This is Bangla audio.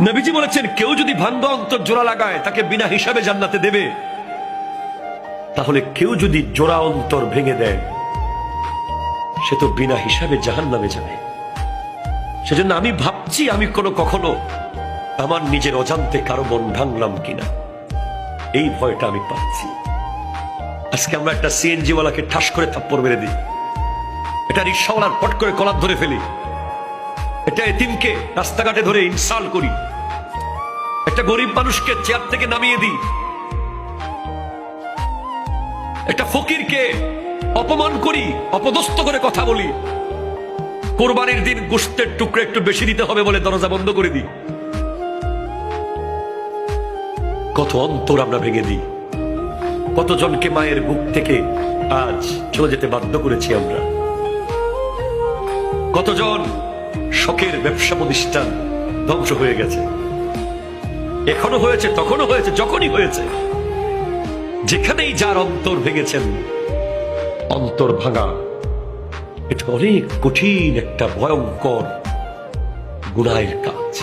নবীজি বলেছেন, কেউ যদি ভাঙ্গা অন্তর জোড়া লাগায় তাকে বিনা হিসাবে জান্নাতে দেবে। তাহলে কেউ যদি জোড়া অন্তর ভেঙে দেয় সে তো বিনা হিসাবে জাহান্নামে যাবে। সেজন্য আমি ভাবছি আমি কখনো আমার নিজের অজান্তে কারো মন ভাঙলাম কিনা, এই ভয়টা আমি পাচ্ছি। আজকে আমরা একটা সিএনজি ওয়ালাকে ঠাস করে থাপ্পড় মেরে দিই, এটা রিক্সাওয়ালার পট করে কলার ধরে ফেলি, এটা এতিমকে রাস্তাঘাটে ধরে ইনসাল্ট করি, একটা গরিব মানুষকে চেয়ার থেকে নামিয়ে দিই, একটা ফকিরকে অপমান করি, অপদস্থ করে কথা বলি, কোরবানির দিন গোশতের টুকরো একটু বেশি দিতে হবে বলে দরজা বন্ধ করে দিই। কত অন্তর আমরা ভেঙে দিই, কতজনকে মায়ের বুক থেকে আজ চলে যেতে বাধ্য করেছি আমরা, কতজন শখের ব্যবসা প্রতিষ্ঠান ধ্বংস হয়ে গেছে। এখনো হয়েছে, তখনও হয়েছে, যখনই হয়েছে। যেখানেই যার অন্তর ভেঙেছেন, অন্তর ভাঙা এটা অনেক কঠিন একটা ভয়ঙ্কর গুনাহের কাজ।